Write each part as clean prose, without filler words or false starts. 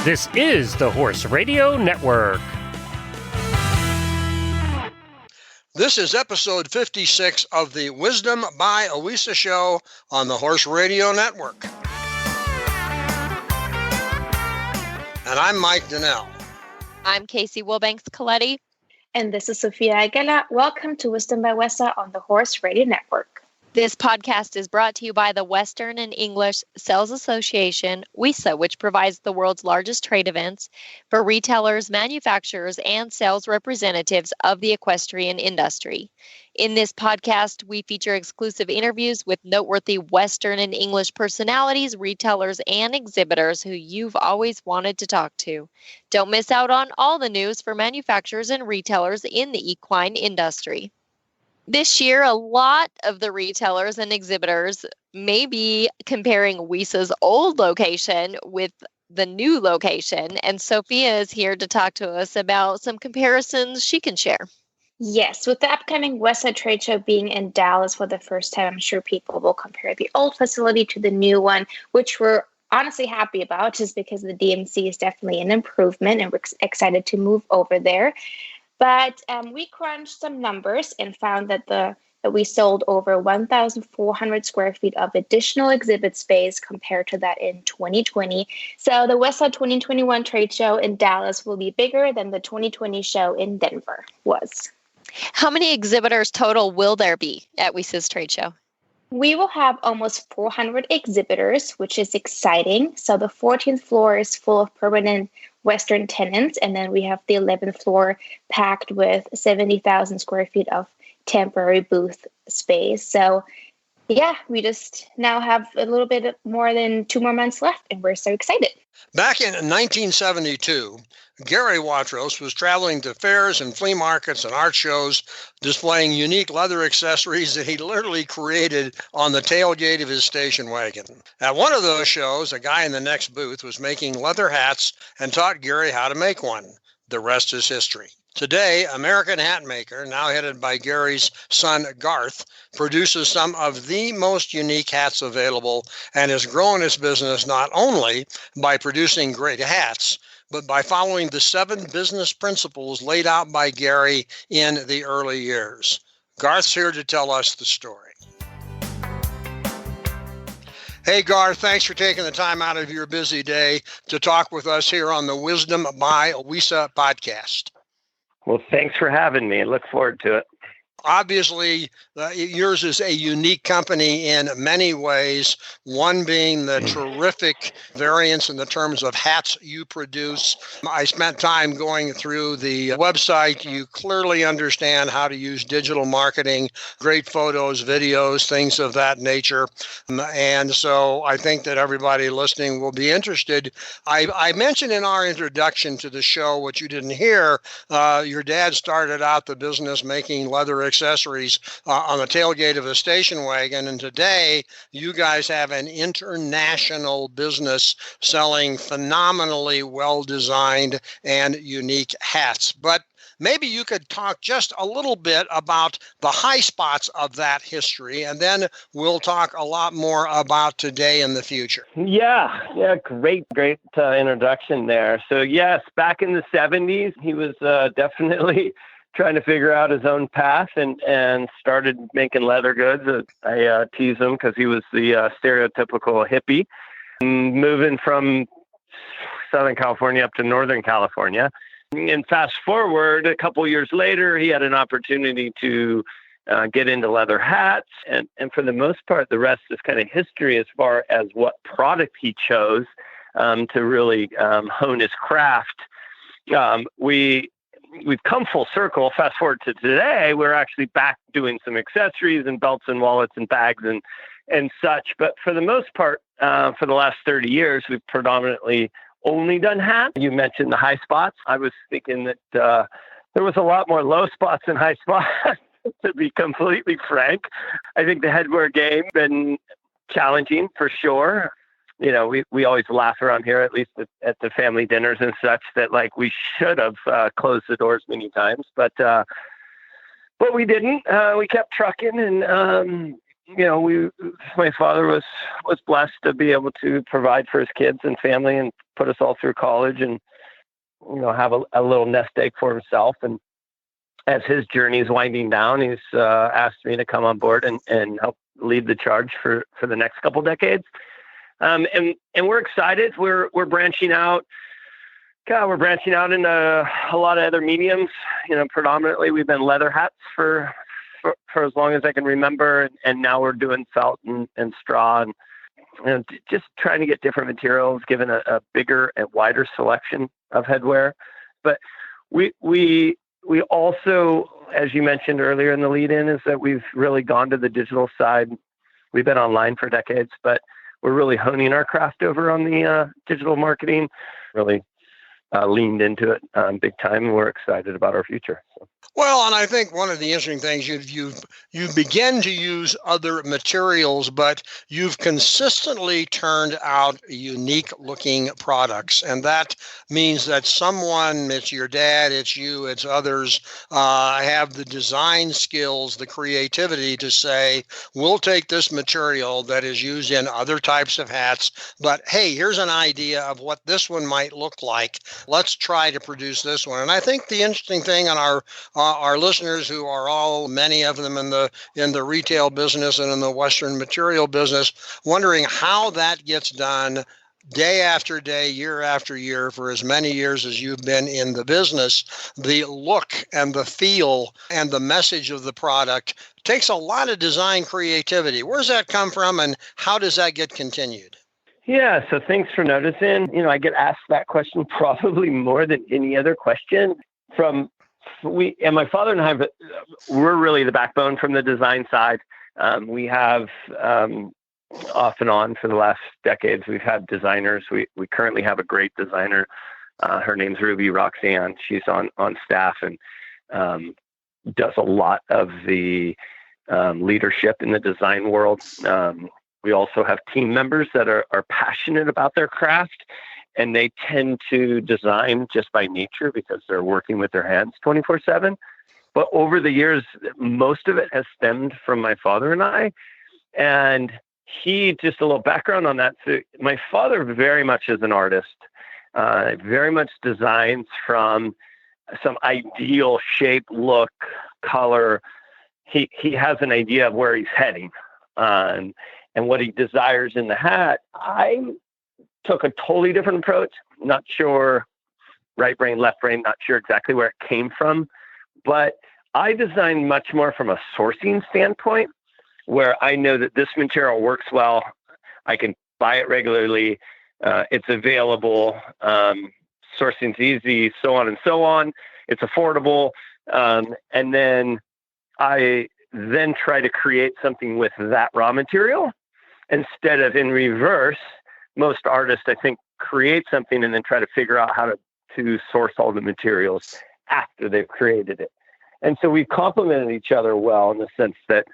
This is the Horse Radio Network. This is episode 56 of the Wisdom by WESA show on the Horse Radio Network. And I'm Mike Donnell. I'm Casey Wilbanks-Coletti. And this is Sophia Aguila. Welcome to Wisdom by WESA on the Horse Radio Network. This podcast is brought to you by the Western and English Sales Association, WESA, which provides the world's largest trade events for retailers, manufacturers, and sales representatives of the equestrian industry. In this podcast, we feature exclusive interviews with noteworthy Western and English personalities, retailers, and exhibitors who you've always wanted to talk to. Don't miss out on all the news for manufacturers and retailers in the equine industry. This year, a lot of the retailers and exhibitors may be comparing WESA's old location with the new location, and Sophia is here to talk to us about some comparisons she can share. Yes, with the upcoming WESA trade show being in Dallas for the first time, I'm sure people will compare the old facility to the new one, which we're honestly happy about, just because the DMC is definitely an improvement, and we're excited to move over there. But we crunched some numbers and found that we sold over 1,400 square feet of additional exhibit space compared to that in 2020. So the WESA 2021 trade show in Dallas will be bigger than the 2020 show in Denver was. How many exhibitors total will there be at WESA's trade show? We will have almost 400 exhibitors, which is exciting. So the 14th floor is full of permanent Western tenants, and then we have the 11th floor packed with 70,000 square feet of temporary booth space. So yeah, we just now have a little bit more than 2 more months left, and we're so excited. Back in 1972, Gary Watros was traveling to fairs and flea markets and art shows, displaying unique leather accessories that he literally created on the tailgate of his station wagon. At one of those shows, a guy in the next booth was making leather hats and taught Gary how to make one. The rest is history. Today, American Hatmaker, now headed by Gary's son Garth, produces some of the most unique hats available and has grown its business not only by producing great hats, but by following the 7 business principles laid out by Gary in the early years. Garth's here to tell us the story. Hey, Garth, thanks for taking the time out of your busy day to talk with us here on the Wisdom by WESA podcast. Well, thanks for having me. I look forward to it. Obviously, yours is a unique company in many ways, one being the terrific variance in the terms of hats you produce. I spent time going through the website. You clearly understand how to use digital marketing, great photos, videos, things of that nature. And so I think that everybody listening will be interested. I mentioned in our introduction to the show, what you didn't hear, your dad started out the business making leather accessories on the tailgate of a station wagon. And today, you guys have an international business selling phenomenally well-designed and unique hats. But maybe you could talk just a little bit about the high spots of that history, and then we'll talk a lot more about today and the future. Yeah, great introduction there. So yes, back in the 70s, he was definitely trying to figure out his own path and started making leather goods. I tease him because he was the stereotypical hippie, moving from Southern California up to Northern California. And fast forward a couple years later, he had an opportunity to get into leather hats. And for the most part, the rest is kind of history as far as what product he chose to really hone his craft. We've come full circle. Fast forward to today, we're actually back doing some accessories and belts and wallets and bags and such. But for the most part, for the last 30 years, we've predominantly only done hats. You mentioned the high spots. I was thinking that there was a lot more low spots than high spots, to be completely frank. I think the headwear game has been challenging for sure. You know, we always laugh around here, at least at the family dinners and such, that like we should have closed the doors many times, but we didn't. We kept trucking, and you know, my father was blessed to be able to provide for his kids and family and put us all through college and, have a little nest egg for himself. And as his journey is winding down, he's asked me to come on board and help lead the charge for the next couple decades. And we're excited. We're branching out. We're branching out into a lot of other mediums. Predominantly we've been leather hats for as long as I can remember, and now we're doing felt and straw, and just trying to get different materials, given a bigger and wider selection of headwear. But we also, as you mentioned earlier in the lead-in, is that we've really gone to the digital side. We've been online for decades, but we're really honing our craft over on the digital marketing. Really leaned into it big time, and we're excited about our future. So. Well, and I think one of the interesting things you've begun to use other materials, but you've consistently turned out unique looking products. And that means that someone, it's your dad, it's you, it's others, have the design skills, the creativity to say, we'll take this material that is used in other types of hats, but hey, here's an idea of what this one might look like. Let's try to produce this one. And I think the interesting thing on our listeners, who are many of them in the retail business and in the Western material business, wondering how that gets done day after day, year after year, for as many years as you've been in the business. The look and the feel and the message of the product takes a lot of design creativity. Where does that come from, and how does that get continued? Yeah, so thanks for noticing. I get asked that question probably more than any other question. And my father and I, we're really the backbone from the design side. We have off and on for the last decades, we've had designers. We currently have a great designer. Her name's Ruby Roxanne. She's on staff and does a lot of the leadership in the design world. We also have team members that are passionate about their craft, and they tend to design just by nature because they're working with their hands 24/7. But over the years, most of it has stemmed from my father and I. And just a little background on that. So my father very much is an artist, very much designs from some ideal shape, look, color. He has an idea of where he's heading. And what he desires in the hat. I took a totally different approach. Not sure, right brain, left brain, not sure exactly where it came from, but I designed much more from a sourcing standpoint, where I know that this material works well. I can buy it regularly. It's available. Sourcing's easy, so on and so on. It's affordable. And then I try to create something with that raw material instead of in reverse. Most artists, I think, create something and then try to figure out how to source all the materials after they've created it. And so we complemented each other well in the sense that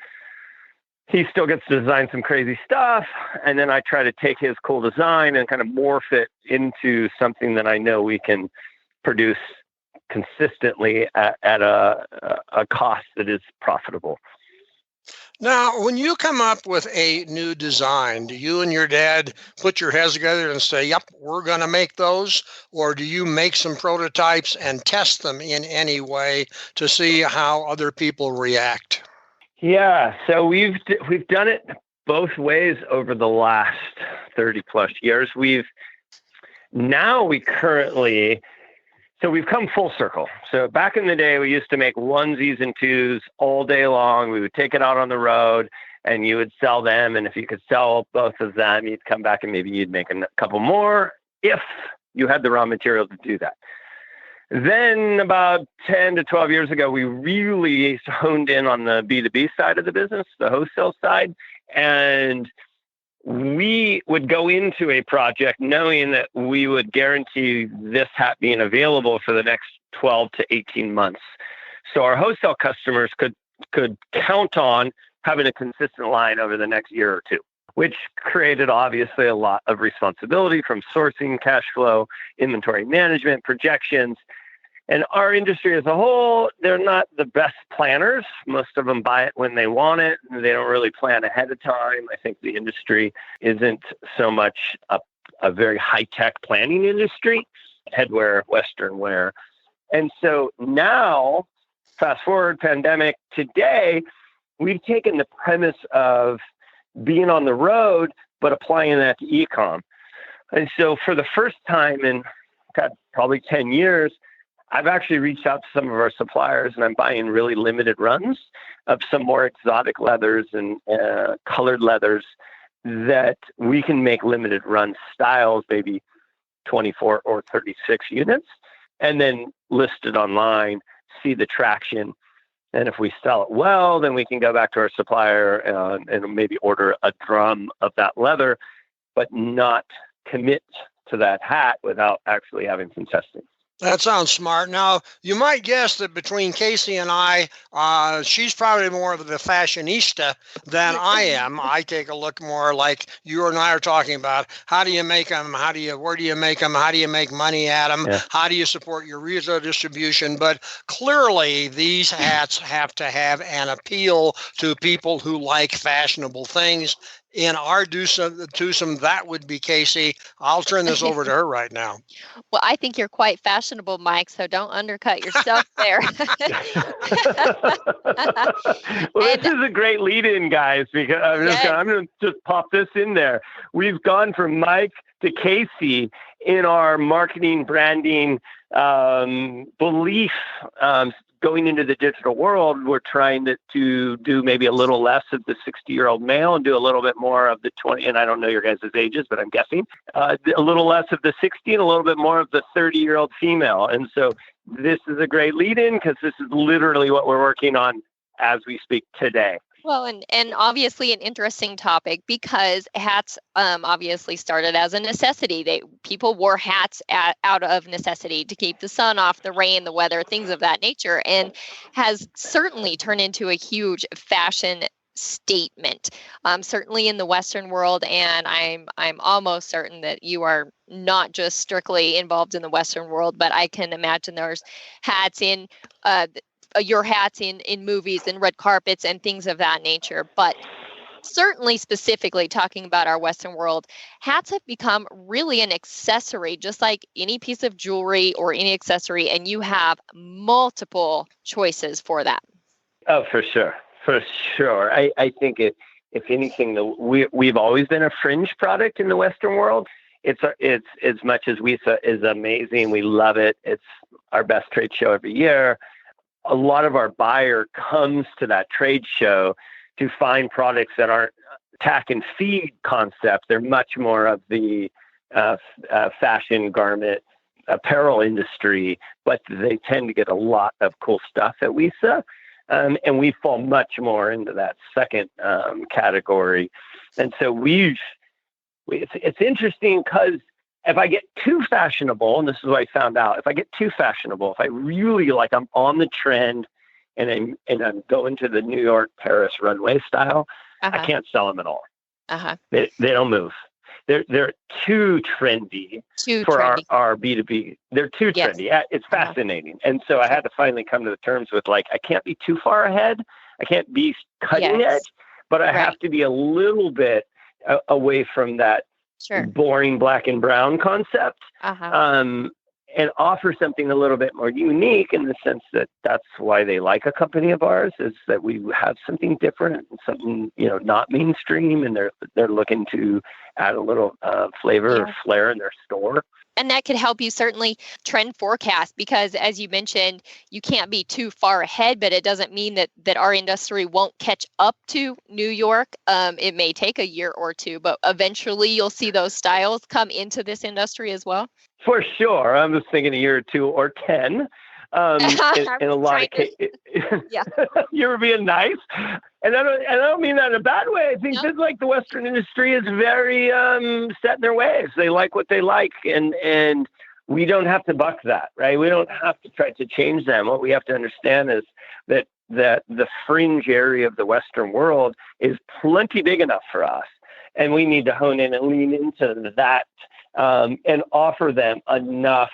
he still gets to design some crazy stuff, and then I try to take his cool design and kind of morph it into something that I know we can produce consistently at a cost that is profitable. Now, when you come up with a new design, do you and your dad put your heads together and say, yep, we're going to make those? Or do you make some prototypes and test them in any way to see how other people react? Yeah, so we've done it both ways over the last 30 plus years. We've come full circle. So back in the day, we used to make onesies and twos all day long. We would take it out on the road and you would sell them. And if you could sell both of them, you'd come back and maybe you'd make a couple more if you had the raw material to do that. Then about 10 to 12 years ago, we really honed in on the B2B side of the business, the wholesale side. And we would go into a project knowing that we would guarantee this hat being available for the next 12 to 18 months. So our wholesale customers could count on having a consistent line over the next year or two, which created obviously a lot of responsibility from sourcing, cash flow, inventory management, projections. And our industry as a whole, they're not the best planners. Most of them buy it when they want it. They don't really plan ahead of time. I think the industry isn't so much a very high-tech planning industry, headwear, Western wear. And so now, fast forward, pandemic, today, we've taken the premise of being on the road, but applying that to e-com. And so for the first time in probably 10 years, I've actually reached out to some of our suppliers, and I'm buying really limited runs of some more exotic leathers and colored leathers that we can make limited run styles, maybe 24 or 36 units, and then list it online, see the traction. And if we sell it well, then we can go back to our supplier and maybe order a drum of that leather, but not commit to that hat without actually having some testing. That sounds smart. Now, you might guess that between Casey and I, she's probably more of the fashionista than I am. I take a look more like you and I are talking about. How do you make them? Where do you make them? How do you make money at them? Yeah. How do you support your retail distribution? But clearly, these hats have to have an appeal to people who like fashionable things. In our twosome, that would be Casey. I'll turn this over to her right now. Well, I think you're quite fashionable, Mike, so don't undercut yourself there. Well, this is a great lead-in, guys, because I'm going to just pop this in there. We've gone from Mike to Casey in our marketing, branding, belief. Going into the digital world, we're trying to do maybe a little less of the 60-year-old male and do a little bit more of the 20, and I don't know your guys' ages, but I'm guessing, a little less of the 60 and a little bit more of the 30-year-old female. And so this is a great lead-in because this is literally what we're working on as we speak today. Well, and obviously an interesting topic because hats obviously started as a necessity. People wore hats out of necessity to keep the sun off, the rain, the weather, things of that nature, and has certainly turned into a huge fashion statement, certainly in the Western world. And I'm almost certain that you are not just strictly involved in the Western world, but I can imagine there's hats in your hats in movies and red carpets and things of that nature. But certainly specifically talking about our Western world, hats have become really an accessory, just like any piece of jewelry or any accessory, and you have multiple choices for that. Oh, for sure. For sure. I think if anything, we've always been a fringe product in the Western world. It's as much as WESA is amazing. We love it. It's our best trade show every year. A lot of our buyer comes to that trade show to find products that aren't tack and feed concept. They're much more of the fashion, garment, apparel industry, but they tend to get a lot of cool stuff at WESA. And we fall much more into that second category. And so it's interesting because if I get too fashionable, and this is what I found out, if I get too fashionable, if I really I'm on the trend and I'm going to the New York, Paris runway style, I can't sell them at all. They don't move. They're too trendy for our B2B. They're too trendy. It's fascinating. And so I had to finally come to the terms with I can't be too far ahead. I can't be cutting edge, but I have to be a little bit away from that boring black and brown concept, and offer something a little bit more unique in the sense that that's why they like a company of ours, is that we have something different, something, not mainstream, and they're looking to add a little flavor or flair in their store. And that could help you certainly trend forecast because, as you mentioned, you can't be too far ahead, but it doesn't mean that our industry won't catch up to New York. It may take a year or two, but eventually you'll see those styles come into this industry as well. For sure. I'm just thinking a year or two or 10. In a lot of cases, you're being nice, and I don't mean that in a bad way. I think that the Western industry is very set in their ways. They like what they like, and we don't have to buck that, right? We don't have to try to change them. What we have to understand is that the fringe area of the Western world is plenty big enough for us, and we need to hone in and lean into that and offer them enough.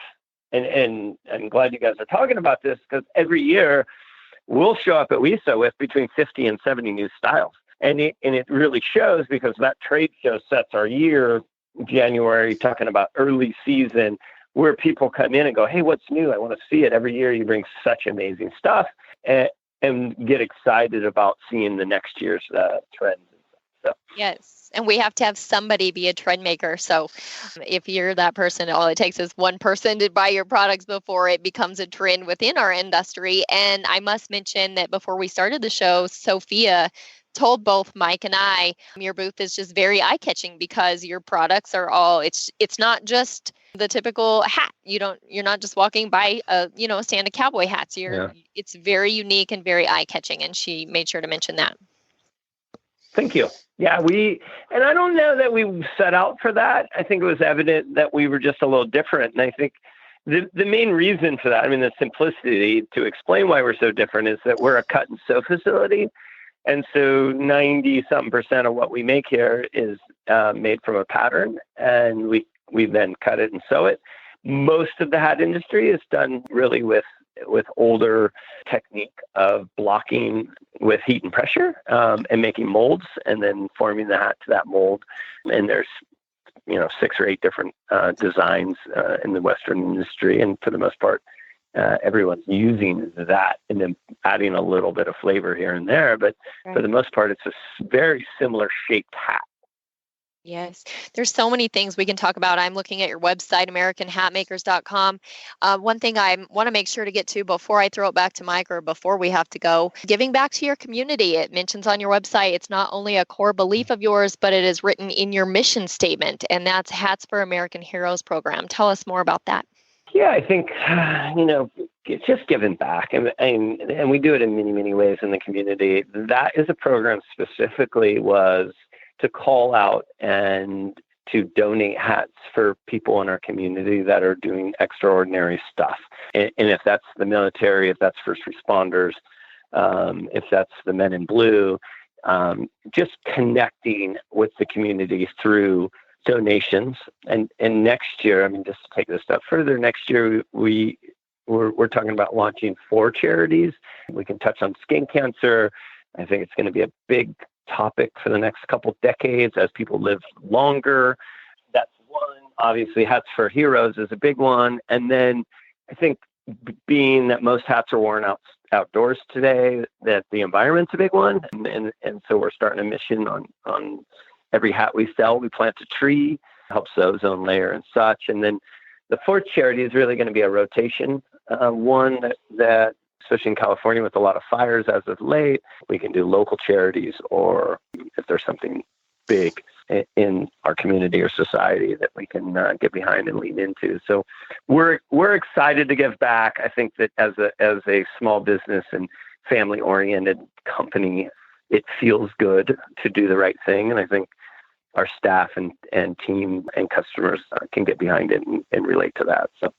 And I'm glad you guys are talking about this because every year we'll show up at WESA with between 50 and 70 new styles. And it really shows because that trade show sets our year January, talking about early season, where people come in and go, hey, what's new? I want to see it. Every year you bring such amazing stuff, and get excited about seeing the next year's trends. So. Yes. And we have to have somebody be a trend maker. So if you're that person, all it takes is one person to buy your products before it becomes a trend within our industry. And I must mention that before we started the show, Sophia told both Mike and I, your booth is just very eye-catching because your products are all, it's not just the typical hat. You're not just walking by a stand of cowboy hats. It's very unique and very eye-catching. And she made sure to mention that. Thank you. Yeah, and I don't know that we set out for that. I think it was evident that we were just a little different. And I think the main reason for that, the simplicity to explain why we're so different is that we're a cut and sew facility. And so 90-something% of what we make here is made from a pattern, and we then cut it and sew it. Most of the hat industry is done really with older technique of blocking with heat and pressure, and making molds and then forming the hat to that mold. And there's 6 or 8 different designs in the Western industry, and for the most part, everyone's using that and then adding a little bit of flavor here and there. But for the most part, it's a very similar shaped hat. Yes, there's so many things we can talk about. I'm looking at your website, AmericanHatmakers.com. One thing I want to make sure to get to before I throw it back to Mike or before we have to go, giving back to your community. It mentions on your website, it's not only a core belief of yours, but it is written in your mission statement, and that's Hats for American Heroes program. Tell us more about that. Yeah, I think, it's just giving back. And we do it in many, many ways in the community. That is a program specifically was to call out and to donate hats for people in our community that are doing extraordinary stuff. And if that's the military, if that's first responders, if that's the men in blue, just connecting with the community through donations. And next year, just to take this a step further, next year we're talking about launching 4 charities. We can touch on skin cancer. I think it's going to be a big topic for the next couple decades as people live longer. That's one. Obviously, Hats for Heroes is a big one. And then I think being that most hats are worn outdoors today, that the environment's a big one. And so we're starting a mission on every hat we sell. We plant a tree, helps the ozone layer and such. And then the 4th charity is really going to be a rotation one that especially in California with a lot of fires as of late, we can do local charities, or if there's something big in our community or society that we can get behind and lean into. So we're excited to give back. I think that as a small business and family oriented company, it feels good to do the right thing. And I think our staff and team and customers can get behind it and relate to that. So.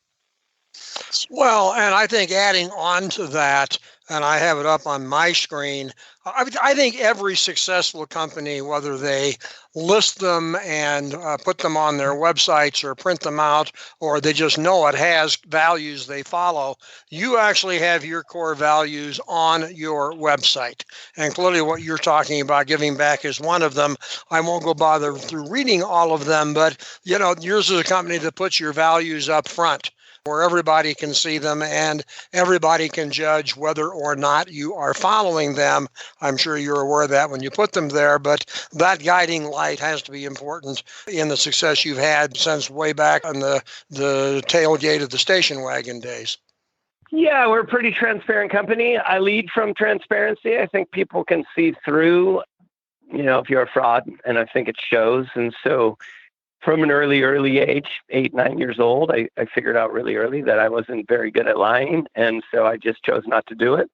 Well, and I think adding on to that, and I have it up on my screen, I think every successful company, whether they list them and put them on their websites or print them out, or they just know it has values they follow, you actually have your core values on your website. And clearly what you're talking about, giving back, is one of them. I won't go bother through reading all of them, but yours is a company that puts your values up front, where everybody can see them and everybody can judge whether or not you are following them. I'm sure you're aware of that when you put them there, but that guiding light has to be important in the success you've had since way back on the tailgate of the station wagon days. Yeah, we're a pretty transparent company. I lead from transparency. I think people can see through, if you're a fraud, and I think it shows. And so from an early age, 8, 9 years old, I figured out really early that I wasn't very good at lying. And so I just chose not to do it.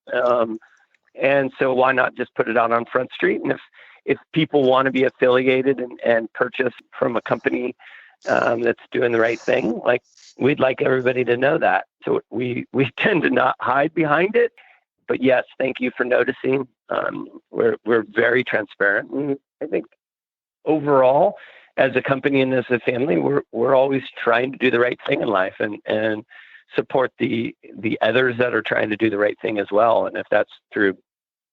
And so why not just put it out on Front Street? And if people want to be affiliated and purchase from a company that's doing the right thing, we'd like everybody to know that. So we tend to not hide behind it. But yes, thank you for noticing. We're very transparent. And I think overall, as a company and as a family, we're always trying to do the right thing in life and support the others that are trying to do the right thing as well. And if that's through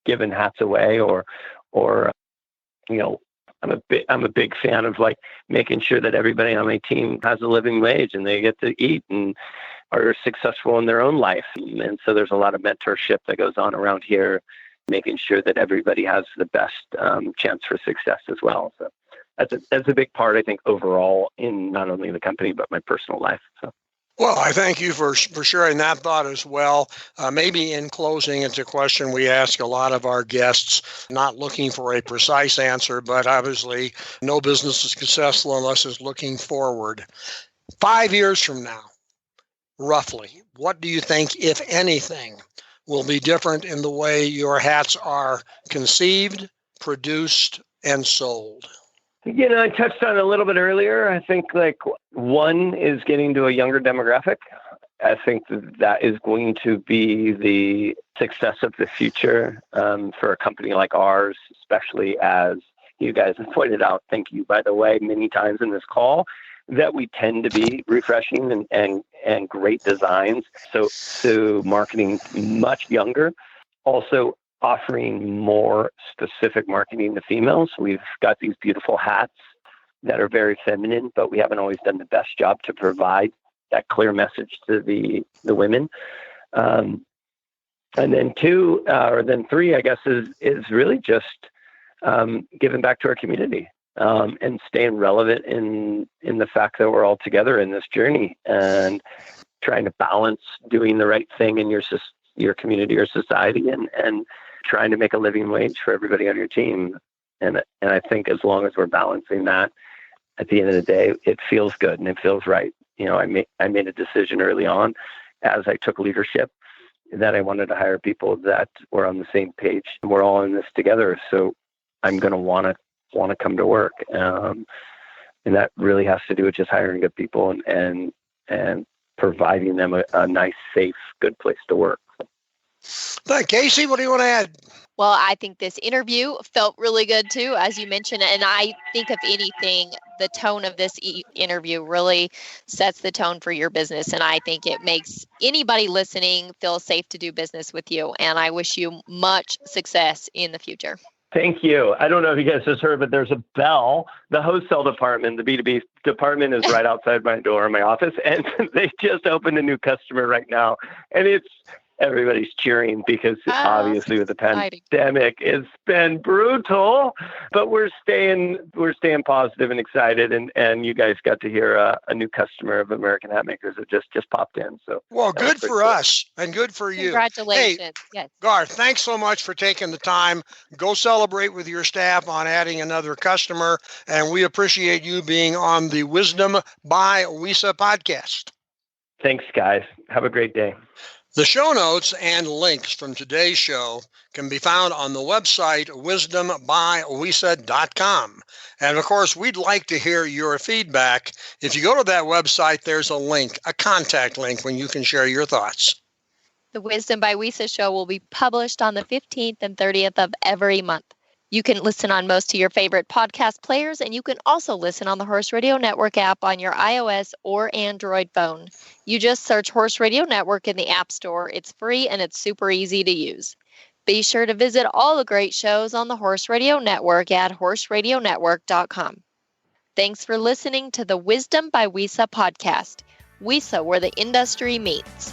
giving hats away or I'm a big fan of like making sure that everybody on my team has a living wage and they get to eat and are successful in their own life. And so there's a lot of mentorship that goes on around here, making sure that everybody has the best chance for success as well. So that's a big part, I think, overall in not only the company, but my personal life. So. Well, I thank you for sharing that thought as well. Maybe in closing, it's a question we ask a lot of our guests, not looking for a precise answer, but obviously no business is successful unless it's looking forward. 5 years from now, roughly, what do you think, if anything, will be different in the way your hats are conceived, produced, and sold? I touched on it a little bit earlier. I think like one is getting to a younger demographic. I think that is going to be the success of the future for a company like ours, especially as you guys have pointed out, thank you, by the way, many times in this call, that we tend to be refreshing and great designs. So marketing much younger. Also, offering more specific marketing to females. We've got these beautiful hats that are very feminine, but we haven't always done the best job to provide that clear message to the women. And then three, I guess, is really just giving back to our community and staying relevant in the fact that we're all together in this journey and trying to balance doing the right thing in your community or society and trying to make a living wage for everybody on your team. And I think as long as we're balancing that, at the end of the day, it feels good and it feels right. I made a decision early on as I took leadership that I wanted to hire people that were on the same page. We're all in this together. So I'm going to want to come to work. And that really has to do with just hiring good people and providing them a nice, safe, good place to work. Casey, what do you want to add? Well, I think this interview felt really good too, as you mentioned. And I think, if anything, the tone of this interview really sets the tone for your business. And I think it makes anybody listening feel safe to do business with you. And I wish you much success in the future. Thank you. I don't know if you guys just heard, but there's a bell. The wholesale department, the B2B department, is right outside my door in my office. And they just opened a new customer right now. And everybody's cheering because obviously with the pandemic, it's been brutal, but we're staying positive and excited. And you guys got to hear a new customer of American Hatmakers that just popped in. So, well, good for us and good for you. Congratulations. Hey, yes. Garth, thanks so much for taking the time. Go celebrate with your staff on adding another customer. And we appreciate you being on the Wisdom by WESA podcast. Thanks, guys. Have a great day. The show notes and links from today's show can be found on the website wisdombywesa.com. And of course, we'd like to hear your feedback. If you go to that website, there's a link, a contact link, when you can share your thoughts. The Wisdom by WESA show will be published on the 15th and 30th of every month. You can listen on most of your favorite podcast players, and you can also listen on the Horse Radio Network app on your iOS or Android phone. You just search Horse Radio Network in the App Store. It's free and it's super easy to use. Be sure to visit all the great shows on the Horse Radio Network at horseradionetwork.com. Thanks for listening to the Wisdom by WESA podcast. WESA, where the industry meets.